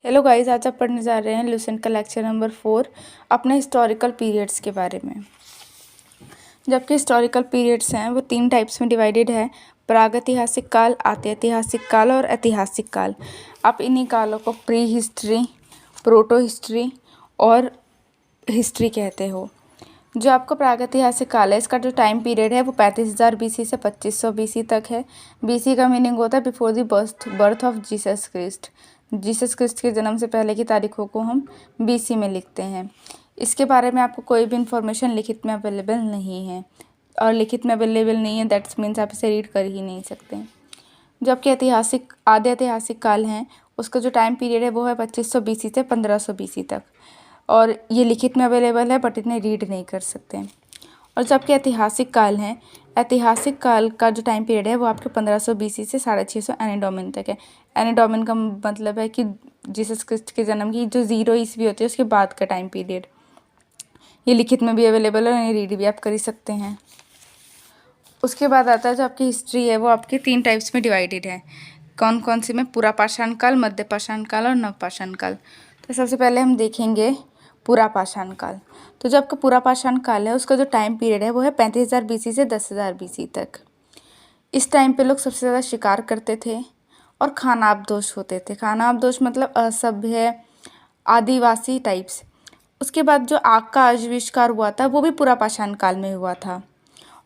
Hello guys, आज आप पढ़ने जा रहे हैं लुसेंट का लेक्चर नंबर 4 अपने हिस्टोरिकल पीरियड्स के बारे में। जबकि हिस्टोरिकल पीरियड्स हैं वो 3 टाइप्स में डिवाइडेड है: प्रागैतिहासिक काल, आद्यऐतिहासिक काल और ऐतिहासिक काल। आप इन्हीं कालों को प्री हिस्ट्री, प्रोटो हिस्ट्री और हिस्ट्री कहते हो। जो आपका प्रागैतिहासिक काल है, इसका जो टाइम पीरियड है वो 35,000 BC से 2500 BC तक है। BC का मीनिंग होता है before the birth of Jesus Christ. Jesus Christ के जन्म से पहले की तारीखों को हम BC में लिखते हैं। इसके बारे में आपको कोई भी इंफॉर्मेशन लिखित में अवेलेबल नहीं है, और लिखित में अवेलेबल नहीं है दैट्स मीन्स आप इसे रीड कर ही नहीं सकते। जो आपके ऐतिहासिक आद्य ऐतिहासिक काल हैं, उसका जो टाइम पीरियड है वो है 2500 BC से 1500 BC तक, और ये लिखित में अवेलेबल है बट इन्हें रीड नहीं कर सकते। और जो आपके ऐतिहासिक काल हैं, ऐतिहासिक काल का जो टाइम पीरियड है वो आपके 1500 BC से 650 एनी डोमिन तक है। एनी डोमिन का मतलब है कि जीसस क्रिस्ट के जन्म की जो 0 ईस्वी होती है उसके बाद का टाइम पीरियड। ये लिखित में भी अवेलेबल है, इन्हें रीड भी आप कर ही सकते हैं। उसके बाद आता है जो आपकी हिस्ट्री है वो आपके 3 टाइप्स में डिवाइडेड है। कौन कौन सी में? पुरापाषाण काल, मध्यपाषाण काल और नवपाषाण काल। तो सबसे पहले हम देखेंगे पुरापाषाण काल। तो जो आपका पुरापाषाण काल है उसका जो टाइम पीरियड है वो है 35,000 BC से 10,000 BC तक। इस टाइम पे लोग सबसे ज़्यादा शिकार करते थे और खानाबदोश होते थे। खानाबदोश मतलब असभ्य, आदिवासी टाइप्स। उसके बाद जो आग का आविष्कार हुआ था वो भी पुरापाषाण काल में हुआ था,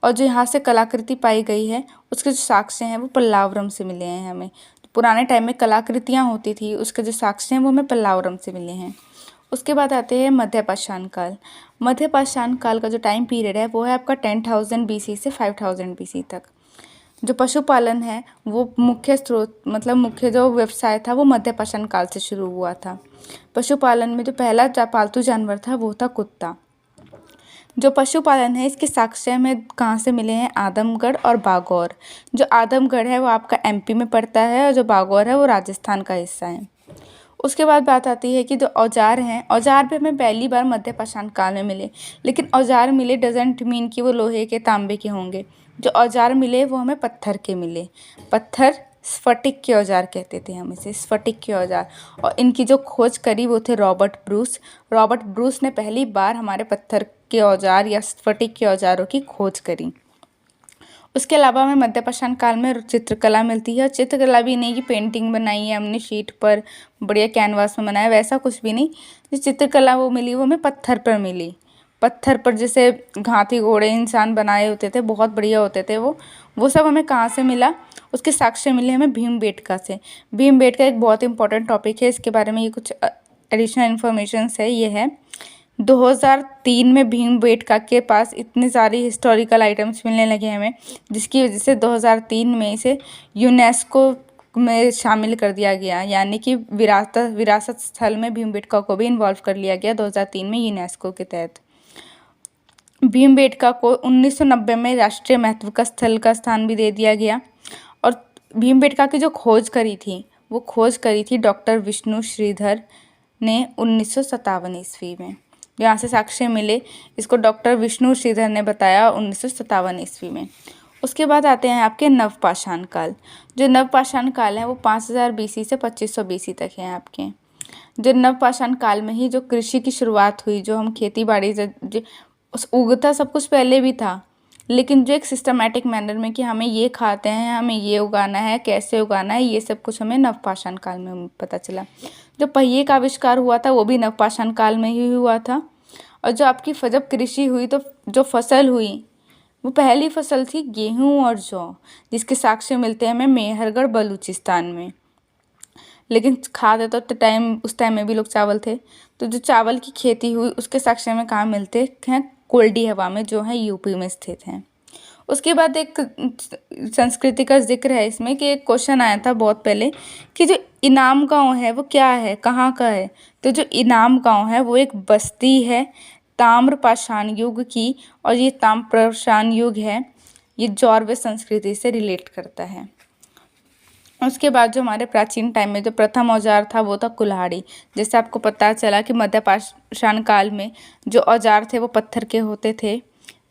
और जो यहाँ से कलाकृति पाई गई है उसके जो साक्ष्य हैं वो पल्लावरम से मिले हैं हमें। पुराने टाइम में कलाकृतियाँ होती थी, उसके जो साक्ष्य हैं वो हमें पल्लावरम से मिले हैं। उसके बाद आते हैं मध्यपाषाण काल। मध्यपाषाण काल का जो टाइम पीरियड है वो है आपका 10,000 BC से 5,000 BC तक। जो पशुपालन है वो मुख्य स्रोत मतलब मुख्य जो व्यवसाय था वो मध्यपाषाण काल से शुरू हुआ था। पशुपालन में जो पहला पालतू जानवर था वो था कुत्ता। जो पशुपालन है इसके साक्ष्य हमें कहाँ से मिले हैं? आदमगढ़ और बागौर। जो आदमगढ़ है वो आपका MP में पड़ता है, और जो बागौर है वो राजस्थान का हिस्सा है। उसके बाद बात आती है कि जो औजार हैं, औजार भी हमें पहली बार मध्यपाषाण काल में मिले, लेकिन औजार मिले डजेंट मीन कि वो लोहे के, तांबे के होंगे। जो औजार मिले वो हमें पत्थर के मिले। पत्थर, स्फटिक के औजार कहते थे हम इसे, स्फटिक के औजार। और इनकी जो खोज करी वो थे रॉबर्ट ब्रूस। रॉबर्ट ब्रूस ने पहली बार हमारे पत्थर के औजार या स्फटिक के औजारों की खोज करी। उसके अलावा हमें मध्यपाषाण काल में चित्रकला मिलती है। और चित्रकला भी नहीं कि पेंटिंग बनाई है हमने शीट पर, बढ़िया कैनवास में बनाया, वैसा कुछ भी नहीं। जो चित्रकला वो मिली वो हमें पत्थर पर मिली। पत्थर पर जैसे हाथी घोड़े इंसान बनाए होते थे, बहुत बढ़िया होते थे वो सब हमें कहाँ से मिला? उसके साक्ष्य मिले हमें भीमबेटका से। भीमबेटका एक बहुत इंपॉर्टेंट टॉपिक है, इसके बारे में ये कुछ एडिशनल इन्फॉर्मेशन है। ये है 2003 में भीमबेटका के पास इतने सारे हिस्टोरिकल आइटम्स मिलने लगे हमें, जिसकी वजह से 2003 में इसे यूनेस्को में शामिल कर दिया गया, यानी कि विरासत स्थल में भीमबेटका को भी इन्वॉल्व कर लिया गया 2003 में यूनेस्को के तहत। भीमबेटका को 1990 में राष्ट्रीय महत्व का स्थल का स्थान भी दे दिया गया। और भीमबेटका की जो खोज करी थी वो खोज करी थी डॉक्टर विष्णु श्रीधर ने 1957 ईस्वी में। यहाँ से साक्ष्य मिले, इसको डॉक्टर विष्णु श्रीधर ने बताया 1957 ईस्वी में। उसके बाद आते हैं आपके नवपाषाण काल। जो नवपाषाण काल है वो 5000 BC से 2500 BC तक है आपके। जो नवपाषाण काल में ही जो कृषि की शुरुआत हुई, जो हम खेती बाड़ी उगता सब कुछ पहले भी था, लेकिन जो एक सिस्टमैटिक मैनर में कि हमें ये खाते हैं, हमें ये उगाना है, कैसे उगाना है, ये सब कुछ हमें नवपाषाण काल में पता चला। जो पहिए का आविष्कार हुआ था वो भी नवपाषाण काल में ही हुआ था। और जो आपकी जब कृषि हुई तो जो फसल हुई वो पहली फसल थी गेहूं और जौ, जिसके साक्ष्य मिलते हैं हमें मेहरगढ़ बलूचिस्तान में। लेकिन खाते तो उस टाइम में भी लोग चावल थे। तो जो चावल की खेती हुई उसके साक्ष्य में कहाँ मिलते हैं? कोल्डी हवा में, जो है UP में स्थित है। उसके बाद एक संस्कृति का जिक्र है इसमें कि एक क्वेश्चन आया था बहुत पहले कि जो इनाम गांव है वो क्या है, कहाँ का है? तो जो इनाम गांव है वो एक बस्ती है ताम्रपाषाण युग की, और ये ताम्रपाषाण युग है ये जॉर्वे संस्कृति से रिलेट करता है। उसके बाद जो हमारे प्राचीन टाइम में जो प्रथम औजार था वो था कुल्हाड़ी। जैसे आपको पता चला कि मध्यपाषाण काल में जो औजार थे वो पत्थर के होते थे,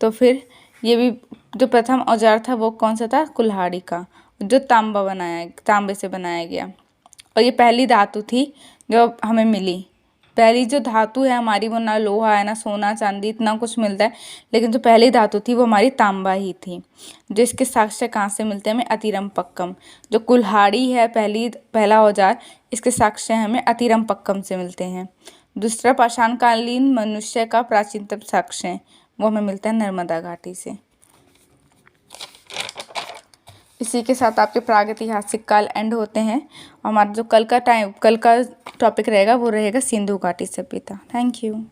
तो फिर ये भी जो प्रथम औजार था वो कौन सा था? कुल्हाड़ी का, जो तांबे से बनाया गया। और ये पहली धातु थी जो हमें मिली। पहली जो धातु है हमारी वो ना लोहा है ना सोना चांदी इतना कुछ मिलता है, लेकिन जो पहली धातु थी वो हमारी तांबा ही थी। जो इसके साक्ष्य कहाँ से मिलते हैं हमें, अतिरमपक्कम। जो कुल्हाड़ी है पहला औजार, इसके साक्ष्य हमें अतिरमपक्कम से मिलते हैं। दूसरा पाषाणकालीन मनुष्य का प्राचीनतम साक्ष्य है वो हमें मिलता है नर्मदा घाटी से। इसी के साथ आपके प्रागैतिहासिक काल एंड होते हैं। हमारा जो कल का टॉपिक रहेगा वो रहेगा सिंधु घाटी सभ्यता। Thank you.